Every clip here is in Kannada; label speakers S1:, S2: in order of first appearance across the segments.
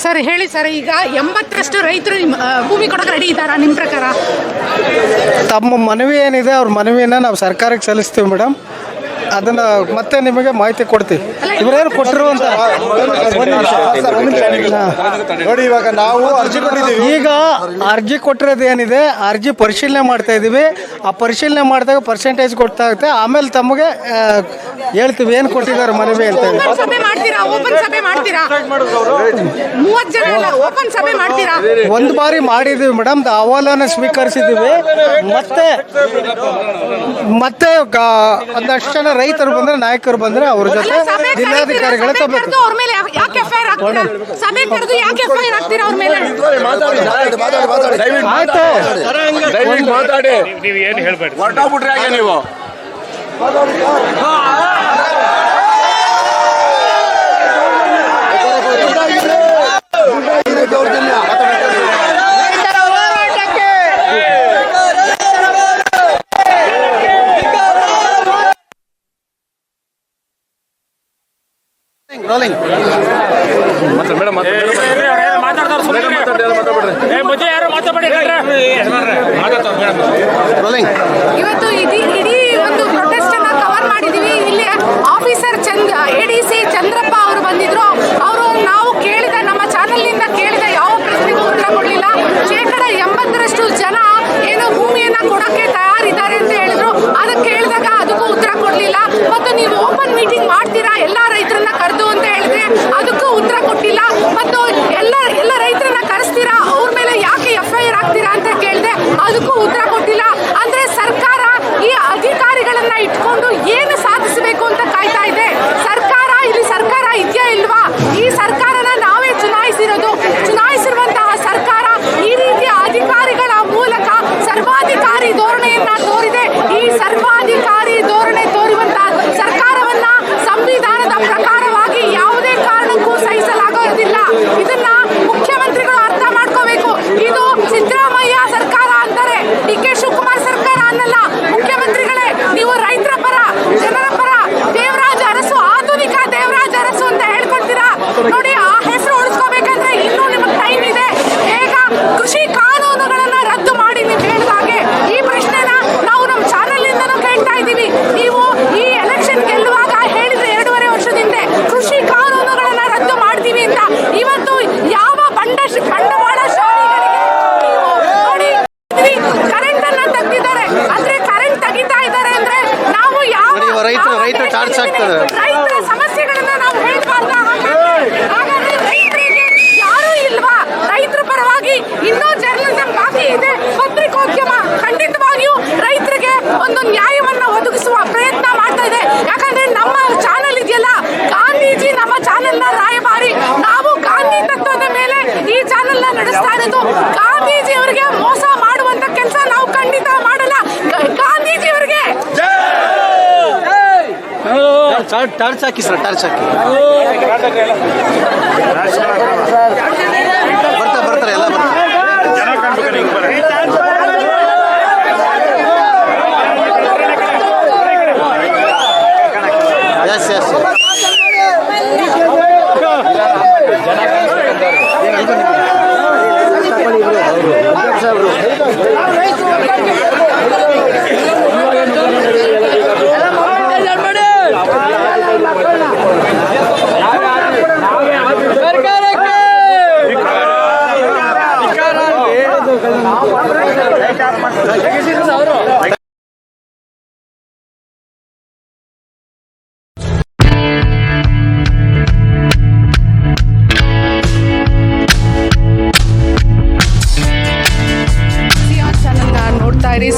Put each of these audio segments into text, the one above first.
S1: ಸರ್ ಹೇಳಿ ಸರ್, ಈಗ 80ರಷ್ಟು ರೈತರು ಭೂಮಿ ಕೊಡೋಕೆ ರೆಡಿ ಇದ್ದಾರಾ ನಿಮ್ಮ ಪ್ರಕಾರ?
S2: ತಮ್ಮ ಮನವಿ ಏನಿದೆ ಅವ್ರ ಮನವಿನ ನಾವು ಸರ್ಕಾರಕ್ಕೆ ಸಲ್ಲಿಸ್ತೀವಿ ಮೇಡಮ್. ಅದನ್ನು ಮತ್ತೆ ನಿಮಗೆ ಮಾಹಿತಿ ಕೊಡ್ತೀವಿ. ಇವರೇನು ಕೊಟ್ಟರು ಅಂತ
S3: ನೋಡಿ, ಇವಾಗ ನಾವು ಅರ್ಜಿ ಕೊಟ್ಟಿದ್ದೀವಿ.
S2: ಈಗ ಅರ್ಜಿ ಕೊಟ್ಟಿರೋದು ಏನಿದೆ, ಅರ್ಜಿ ಪರಿಶೀಲನೆ ಮಾಡ್ತಾ ಇದ್ದೀವಿ. ಆ ಪರಿಶೀಲನೆ ಮಾಡಿದಾಗ ಪರ್ಸೆಂಟೇಜ್ ಕೊಡ್ತಾಗುತ್ತೆ. ಆಮೇಲೆ ತಮಗೆ ಹೇಳ್ತೀವಿ ಏನು ಕೊಟ್ಟಿದ್ದಾರೆ ಮನವಿ ಅಂತ.
S1: ಸಭೆ ಮಾಡ್ತೀರಾ? ಓಪನ್ ಸಭೆ ಮಾಡ್ತೀರಾ? 30 ಜನ ಓಪನ್ ಸಭೆ ಮಾಡ್ತೀರಾ?
S2: ಒಂದು ಬಾರಿ ಮಾಡಿದ್ದೀವಿ ಮೇಡಮ್, ಅಹವಾಲನ್ನು ಸ್ವೀಕರಿಸಿದ್ದೀವಿ. ಮತ್ತೆ ಒಂದಷ್ಟು ಜನ ರೈತರು ಬಂದ್ರೆ, ನಾಯಕರು ಬಂದ್ರೆ ಅವ್ರ ಜೊತೆ ಜಿಲ್ಲಾಧಿಕಾರಿಗಳ ತಗೋಬೇಕು.
S1: ಅವ್ರ ಮೇಲೆ ಯಾಕೆ ಎಫ್ಐಆರ್ ಹಾಕ್ತೀರಾ? ಸಭೆ ಕರೆದು ಯಾಕೆ ಎಫ್ಐಆರ್ ಹಾಕ್ತೀರಾ ಅವ್ರ ಮೇಲೆ?
S2: ಆಯ್ತು,
S3: ಮಾತಾಡಿ. ನೀವು ಏನು ಹೇಳ್ಬೇಡಿ, ಹೊರಟೋಗ್ಬಿಟ್ರೆ ಹಾಗೆ ನೀವು.
S2: ರೋಲಿಂಗ್
S1: ಇವತ್ತು ಇಡೀ ಒಂದು ಪ್ರೊಟೆಸ್ಟ್ ಅನ್ನ ಕವರ್ ಮಾಡಿದೀವಿ. ಇಲ್ಲಿ ಆಫೀಸರ್ ಎಡಿಸಿ ಚಂದ್ರಪ್ಪ ಅವರು ಬಂದಿದ್ರು. ಅವರು ನಾವು ಕೇಳಿದ, ನಮ್ಮ ಚಾನೆಲ್ನಿಂದ ಕೇಳಿದ ಯಾವ ಪ್ರಶ್ನೆಗೂ ಉತ್ತರ ಕೊಡಲಿಲ್ಲ. 80ರಷ್ಟು ಜನ ಏನು ಭೂಮಿಯನ್ನ ಕೊಡೋಕೆ ತಯಾರಿದ್ದಾರೆ ಅಂತ ಹೇಳಿದ್ರು. ಅದಕ್ಕೆ ಕೇಳಿದಾಗ ಅದಕ್ಕೂ ಉತ್ತರ ಕೊಡಲಿಲ್ಲ. ಮತ್ತು ನೀವು ಓಪನ್ ಮೀಟಿಂಗ್ ಮಾಡ್ತೀರಾ ಎಲ್ಲ ರೈತರನ್ನ ಕರೆದು ಅಂತ ಹೇಳಿದ್ರೆ ಅದಕ್ಕೂ ಉತ್ತರ ಕೊಟ್ಟಿಲ್ಲ. ಮತ್ತು ಎಲ್ಲ ರೈತರನ್ನ ಕರೆಸ್ತೀರಾ, ಅವ್ರ ಮೇಲೆ ಯಾಕೆ ಎಫ್ಐಆರ್ ಹಾಕ್ತೀರಾ ಅಂತ ಕೇಳಿದೆ, ಅದಕ್ಕೂ ಉತ್ತರ ಕೊಟ್ಟಿಲ್ಲ. ಅಂದ್ರೆ ಸರ್ಕಾರ ಈ ಅಧಿಕಾರಿಗಳನ್ನ ಇಟ್ಕೊಂಡು ಏನು ಸಾಧಿಸಬೇಕು ಅಂತ ಕಾಯ್ತಾ ಇದೆ. ಇಲ್ಲಿ ಸರ್ಕಾರ ಇದೆಯಾ ಇಲ್ವಾ? ಈ ಸರ್ಕಾರನ ನಾವೇ ಚುನಾಯಿಸಿರುವಂತಹ ಸರ್ಕಾರ ಈ ರೀತಿಯ ಅಧಿಕಾರಿಗಳ ಮೂಲಕ ಸರ್ವಾಧಿಕಾರಿ ಧೋರಣೆಯನ್ನ ತೋರಿದೆ. ಈ ಸರ್ವಾಧಿಕಾರಿ ಧೋರಣೆ ತೋರುವಂತಹ ಸರ್ಕಾರವನ್ನ ಸಂವಿಧಾನದ ಪ್ರಕಾರವಾಗಿ ಯಾವುದೇ ಕಾರಣಕ್ಕೂ ಸಹಿಸಲಾಗುವುದಿಲ್ಲ. ಇದನ್ನ ಮುಖ್ಯಮಂತ್ರಿಗಳು ಅರ್ಥ ಮಾಡ್ಕೋಬೇಕು. ಇದು ಸಿದ್ದರಾಮಯ್ಯ ಸರ್ಕಾರ ಅಂತಾರೆ, ಡಿ.ಕೆ. ಶಿವಕುಮಾರ್ ಸರ್ಕಾರ ಅನ್ನಲ್ಲ. ಮುಖ್ಯಮಂತ್ರಿಗಳೇ, ನೀವು ರೈತರ ಪರ, ಜನರ ಪರ, ದೇವರಾಜ ಅರಸು, ಆಧುನಿಕ ದೇವರಾಜ ಅರಸು ಅಂತ ಹೇಳ್ಕೊಳ್ತೀರಾ. ನೋಡಿ, ಆ ಹೆಸರು ಉಳಿಸ್ಕೋಬೇಕಂದ್ರೆ ಇನ್ನೂ ನಿಮಗೆ ಟೈಮ್ ಇದೆ. ಬೇಗ ಕೃಷಿ ಕಾನೂನುಗಳನ್ನ ರದ್ದು ಮಾಡಿ. ನೀವು ಹೇಳಿದ ಹಾಗೆ ಈ ಪ್ರಶ್ನೆನ ನಾವು ನಮ್ಮ ಚಾನೆಲ್ ಇಂದನೂ ಕೇಳ್ತಾ ಇದ್ದೀವಿ. ನೀವು ಈ ಎಲೆಕ್ಷನ್ ಗೆಲ್ಲುವಾಗ ಹೇಳಿದ್ರೆ 2.5 ವರ್ಷದಿಂದ ಕೃಷಿ ಕಾನೂನುಗಳನ್ನ ರದ್ದು ಮಾಡ್ತೀವಿ ಅಂತ. ಇವತ್ತು ಯಾವ ಬಂಡವಾಳಶಾಹಿಗಳಿಗೆ ನೋಡಿ ಕರೆಂಟ್ ಅನ್ನ ತೆಗೆದಿದ್ದಾರೆ. ಅಂದ್ರೆ ಕರೆಂಟ್ ತೆಗಿತಾ ಇದ್ದಾರೆ ಅಂದ್ರೆ ನಾವು ಯಾವ
S2: ರೈತರ ಚಾರ್ಜ್ ಆಗ್ತದೆ.
S1: ರೈತರ ಸಮಸ್ಯೆಗಳನ್ನ ನಾವು ಹೇಳ್ಬಾರ್ದ? ಹಾಗಾದ್ರೆ ರೈತರಿಗೆ ಯಾರು ಇಲ್ವಾ? ರೈತರ ಪರವಾಗಿ ಇನ್ನೂ ಜರ್ನಲಿಸಂ ಬಾಕಿ ಇದೆ, ಪತ್ರಿಕೋದ್ಯಮ ಖಂಡಿತವಾಗಿಯೂ ರೈತರಿಗೆ ಒಂದು ನ್ಯಾಯವನ್ನ ಒದಗಿಸುವ ಪ್ರಯತ್ನ ಮಾಡ್ತಾ ಇದೆ. ಯಾಕಂದ್ರೆ ನಮ್ಮ ಚಾನೆಲ್ ಇದೆಯಲ್ಲ, ಗಾಂಧೀಜಿ ನಮ್ಮ ಚಾನೆಲ್ನ ರಾಯಭಾರಿ. ನಾವು ಗಾಂಧಿ ತತ್ವದ ಮೇಲೆ ಈ ಚಾನೆಲ್ನ ನಡೆಸ್ತಾ ಇರೋದು. ಗಾಂಧೀಜಿ ಅವರಿಗೆ ಮೋಸ ಮಾಡುವಂತ ಕೆಲಸ ನಾವು ಖಂಡಿತ ಮಾಡಲ್ಲ. ಗಾಂಧೀಜಿ ಅವರಿಗೆ
S2: ಟಾರ್ಚ್ ಹಾಕಿ ಸರ್, ಟಾರ್ಚ್ ಹಾಕಿ. ಬರ್ತಾರೆ ಎಲ್ಲ ಬರ್ತಾರೆ. ಎಸ್ ಎಸ್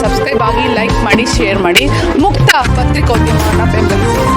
S1: ಸಬ್ಸ್ಕ್ರೈಬ್ ಆಗಿ, ಲೈಕ್ ಮಾಡಿ, ಶೇರ್ ಮಾಡಿ. ಮುಕ್ತ ಪತ್ರಿಕೋದ್ಯಮವನ್ನು ಬೆಂಬಲಿಸಿ.